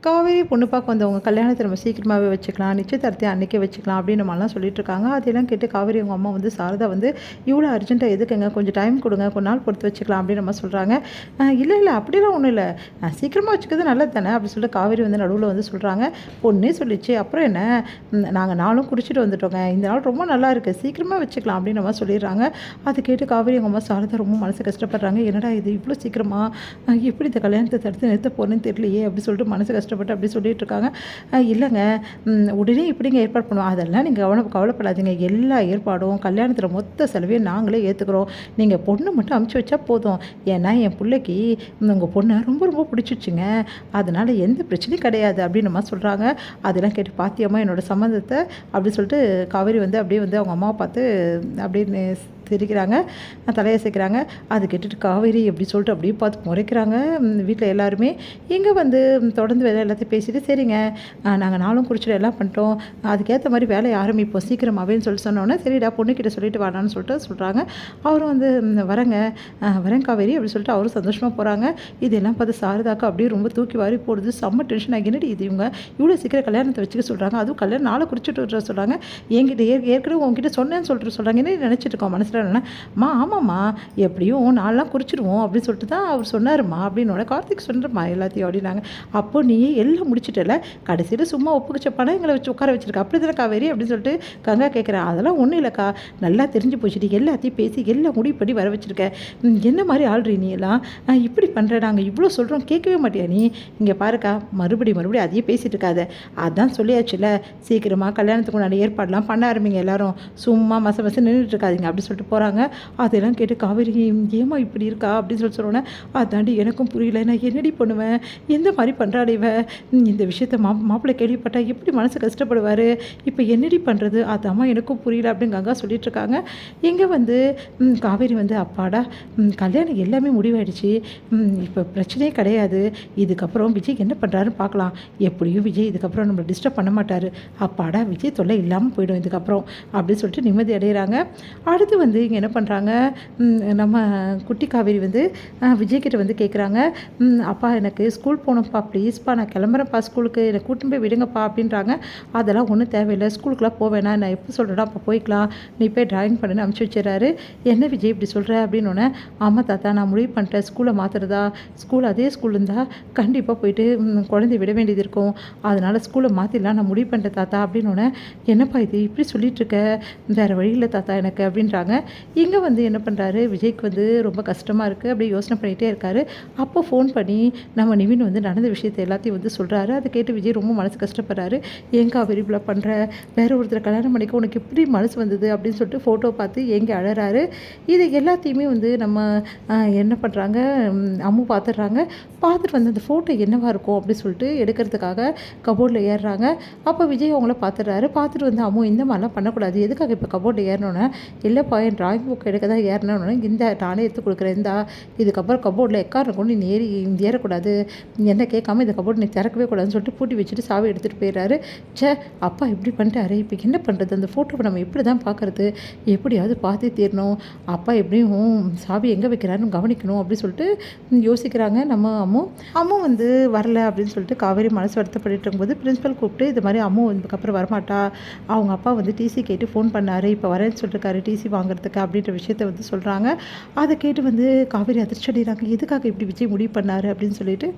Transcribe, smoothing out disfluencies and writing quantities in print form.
காவேரி பொண்ணு பார்க்க வந்தவங்க கல்யாணத்தை நம்ம சீக்கிரமாகவே வச்சுக்கலாம், நிச்சயதார்த்தத்தை அன்றைக்கே வச்சுக்கலாம் அப்படின்னு நம்மலாம் சொல்லிட்டு இருக்காங்க. அதெல்லாம் கேட்டு காவேரி அவங்க அம்மா வந்து சாரதா வந்து இவ்வளோ அர்ஜென்ட்டாக எதுக்குங்க, கொஞ்சம் டைம் கொடுங்க, கொஞ்ச நாள் பொறுத்து வச்சுக்கலாம் அப்படின்னு நம்ம சொல்கிறாங்க. இல்லை இல்லை அப்படிலாம் ஒன்றும் இல்லை, சீக்கிரமாக வச்சுக்கிறது நல்லது தானே அப்படின்னு சொல்லிட்டு காவேரி வந்து நடுவில் வந்து சொல்கிறாங்க. பொண்ணே சொல்லிச்சு, அப்புறம் என்ன, நாங்கள் நாளும் குடிச்சிட்டு வந்துட்டோங்க, இந்த நாள் ரொம்ப நல்லா இருக்குது, சீக்கிரமாக வச்சுக்கலாம் அப்படின்னு நம்ம சொல்லிடுறாங்க. அதை கேட்டு காவேரி அவங்க அம்மா சாரதா ரொம்ப மனசு கஷ்டப்படுறாங்க. என்னடா இது இவ்வளோ சீக்கிரமாக, எப்படி இந்த கல்யாணத்தை தடுத்து நிறுத்த போகிறேன்னு தெரியலையே அப்படி சொல்லிட்டு மனசு கஷ்டப்பட்டு அப்படி சொல்லிட்டு இருக்காங்க. இல்லைங்க, உடனே இப்படிங்க ஏற்பாடு பண்ணுவோம், அதெல்லாம் நீங்கள் கவலைப்படாதீங்க, எல்லா ஏற்பாடும் கல்யாணத்தில் மொத்த செலவையும் நாங்களே ஏற்றுக்கிறோம், நீங்கள் பொண்ணை மட்டும் அமுச்சு வச்சா போதும், ஏன்னா என் பிள்ளைக்கு உங்கள் பொண்ணை ரொம்ப ரொம்ப பிடிச்சிச்சுங்க, அதனால் எந்த பிரச்சனையும் கிடையாது அப்படின்னு நம்ம சொல்கிறாங்க. அதெல்லாம் கேட்டு பாத்தியம்மா என்னோடய சம்மந்தத்தை அப்படி சொல்லிட்டு காவேரி வந்து அப்படியே வந்து அவங்க அம்மாவை பார்த்து அப்படின்னு சிரிக்கிறாங்க, தலையசைக்கிறாங்க. அது கேட்டுட்டு காவேரி எப்படி சொல்லிட்டு அப்படியே பார்த்து முறைக்கிறாங்க. வீட்டில் எல்லாருமே இங்கே வந்து தொடர்ந்து வேலை எல்லாத்தையும் பேசிட்டு, சரிங்க நாங்கள் நாளும் குடிச்சிட்டு எல்லாம் பண்ணிட்டோம், அதுக்கேற்ற மாதிரி வேலையை ஆரம்பிப்போம் சீக்கிரமாகவேன்னு சொல்லி சொன்னோன்னே, சரிடா பொண்ணுக்கிட்ட சொல்லிட்டு வாடான்னு சொல்லிட்டு சொல்கிறாங்க. அவரும் வந்து வரேன் காவேரி அப்படி சொல்லிட்டு அவரும் சந்தோஷமாக போகிறாங்க. இதெல்லாம் பார்த்து சாரதாக்கா அப்படியே ரொம்ப தூக்கி வாரி போடுது, செம்ம டென்ஷன் ஆகி, என்னடி இது இவங்க இவ்வளோ சீக்கிரம் கல்யாணத்தை வச்சுக்க சொல்கிறாங்க, அதுவும் கல்யாணம் நாளை குடிச்சிட்டு வர சொல்கிறாங்க, என்கிட்ட ஏற்கனவே உங்ககிட்ட சொன்னேன்னு சொல்லிட்டு சொல்கிறாங்க, என்ன நினச்சிட்டு இருக்கோம் மனசில் மா, ஆமாம்மா எப்படியும் நாளெலாம் குறிச்சிடுவோம் அப்படின்னு சொல்லிட்டு தான் அவர் சொன்னாருமா அப்படின்னோட கார்த்திக் சொன்னருமா எல்லாத்தையும் அப்படின்னாங்க. அப்போ நீ எல்லாம் முடிச்சிட்டல, கடைசியில் சும்மா ஒப்புக்கிச்ச பணம் எங்களை வச்சு உட்கார வச்சிருக்க அப்படி தானே காவேரி அப்படின்னு சொல்லிட்டு கங்கா கேட்குறேன். அதெல்லாம் ஒன்றும் இல்லைக்கா, நல்லா தெரிஞ்சு போச்சுட்டு எல்லாத்தையும் பேசி எல்லாம் முடிவு பண்ணி வர வச்சுருக்க, என்ன மாதிரி ஆள்றீ நீ எல்லாம், இப்படி பண்ணுற, நாங்கள் இவ்வளோ சொல்கிறோம் கேட்கவே மாட்டியா நீ, இங்கே பாருக்கா மறுபடியும் அதையே பேசிகிட்டு இருக்காத, அதான் சொல்லியாச்சுல, சீக்கிரமாக கல்யாணத்துக்கு முன்னாடி ஏற்பாடெலாம் பண்ண ஆரம்பிங்க, எல்லாரும் சும்மா மச நின்றுட்டு இருக்காதிங்க அப்படி சொல்லிட்டு போகிறாங்க. அதெல்லாம் கேட்டு காவேரி ஏமா இப்படி இருக்கா அப்படின்னு சொல்லி சொன்னோன்னே, அதாண்டி எனக்கும் புரியல, நான் என்னடி பண்ணுவேன், எந்த மாதிரி பண்ணுறாடி இவ, இந்த விஷயத்த மாப்பிள்ளை கேள்விப்பட்டா எப்படி மனசு கஷ்டப்படுவார், இப்போ என்னடி பண்ணுறது, அதாம்மா எனக்கும் புரியல அப்படின்னு கங்கா சொல்லிட்டு இருக்காங்க. இங்கே வந்து காவேரி வந்து அப்பாடா கல்யாணம் எல்லாமே முடிவாயிடுச்சு, இப்போ பிரச்சனையே கிடையாது, இதுக்கப்புறம் விஜய் என்ன பண்ணுறாருன்னு பார்க்கலாம், எப்படியும் விஜய் இதுக்கப்புறம் நம்மளை டிஸ்டர்ப் பண்ண மாட்டார், அப்பாடா விஜய் தொல்லை இல்லாமல் போயிடும் இதுக்கப்புறம் அப்படின்னு சொல்லிட்டு நிம்மதி அடைகிறாங்க. அடுத்து வந்து இங்கே என்ன பண்ணுறாங்க, நம்ம குட்டி காவேரி வந்து விஜய்கிட்ட வந்து கேட்குறாங்க, அப்பா எனக்கு ஸ்கூல் போகணும்ப்பா, ப்ளீஸ்ப்பா நான் கிளம்புறேன்ப்பா ஸ்கூலுக்கு, என்னை கூட்டின்னு போய் விடுங்கப்பா அப்படின்றாங்க. அதெல்லாம் ஒன்றும் தேவையில்லை, ஸ்கூலுக்குலாம் போவேணா, நான் எப்போ சொல்கிறேன்னா அப்போ போய்க்கலாம், நீ போய் ட்ராயிங் பண்ணுன்னு அனுப்பிச்சி வச்சிடறாரு. என்ன விஜய் இப்படி சொல்கிற அப்படின்னோடனே, ஆமாம் தாத்தா நான் முடிவு பண்ணிட்டேன், ஸ்கூலை மாற்றுறதா, ஸ்கூல் அதே ஸ்கூல் இருந்தால் கண்டிப்பாக போயிட்டு குழந்தைய விட வேண்டியது இருக்கும், அதனால் ஸ்கூலை மாற்றிடலாம் நான் முடிவு பண்ணிட்டேன் தாத்தா அப்படின்னோடனே, என்னப்பா இது இப்படி சொல்லிகிட்ருக்க, வேறு வழி இல்லை தாத்தா எனக்கு அப்படின்றாங்க. இங்கே வந்து என்ன பண்ணுறாரு, விஜய்க்கு வந்து ரொம்ப கஷ்டமாக இருக்குது, அப்படியே யோசனை பண்ணிகிட்டே இருக்கார். அப்போ ஃபோன் பண்ணி நம்ம நிவின் வந்து நடந்த விஷயத்தை எல்லாத்தையும் வந்து சொல்கிறாரு. அதை கேட்டு விஜய் ரொம்ப மனசு கஷ்டப்படுறாரு. ஏங்கா விரிபில் பண்ணுற, வேற ஒருத்தரை கல்யாணம் பண்ணிக்க உனக்கு எப்படி மனசு வந்தது அப்படின்னு சொல்லிட்டு ஃபோட்டோ பார்த்து எங்கே அழறாரு. இது எல்லாத்தையுமே வந்து நம்ம என்ன பண்ணுறாங்க, அம்மு பார்த்துடுறாங்க. பார்த்துட்டு வந்து அந்த ஃபோட்டோ என்னவாக இருக்கும் அப்படின்னு சொல்லிட்டு எடுக்கிறதுக்காக கபோர்டில் ஏறுறாங்க. அப்போ விஜய் அவங்கள பார்த்துடுறாரு. பார்த்துட்டு வந்து அம்மு இந்த மாதிரிலாம் பண்ணக்கூடாது, எதுக்காக இப்போ கபோர்டில் ஏறணுன்னு, இல்லைப்பா என் ட்ராயிங் புக் எடுக்க தான் ஏறினோன்னு, இந்த நானே எடுத்து கொடுக்குறேன், இந்தா இதுக்கப்புறம் கபோர்டில் எக்காரணம் நீ ஏறக்கூடாது, என்ன கேட்காம இந்த கபோர்டு நீ திறக்கவே கூடாதுன்னு சொல்லிட்டு பூட்டி வச்சுட்டு சாவி எடுத்துகிட்டு போயிடுறாரு. அப்பா இப்படி பண்ணிட்டாரு, இப்போ என்ன பண்ணுறது, அந்த ஃபோட்டோவை நம்ம எப்படி தான் பார்க்குறது, எப்படியாவது பார்த்தே தீரணும், அப்பா எப்படியும் சாவி எங்கே வைக்கிறாருன்னு கவனிக்கணும் அப்படின்னு சொல்லிட்டு யோசிக்கிறாங்க. நம்ம அம்மு வந்து வரல அப்படின்னு சொல்லிட்டு காவேரி மனசு வருத்தப்பட்டு இருக்கும்போது பிரின்ஸிபல் கூப்பிட்டு இது மாதிரி அம்மு இதுக்கப்புறம் வரமாட்டா, அவங்க அப்பா வந்து டிசி கேட்டு ஃபோன் பண்ணார், இப்போ வரேன்னு சொல்லிட்டுருக்காரு டிசி வாங்குறதுக்கு அப்படின்ற விஷயத்தை வந்து சொல்கிறாங்க. அதை கேட்டு வந்து காவேரி அதிர்ச்சி அடைகிறாங்க, எதுக்காக இப்படி விஜய் முடிவு பண்ணார் அப்படின்னு சொல்லிட்டு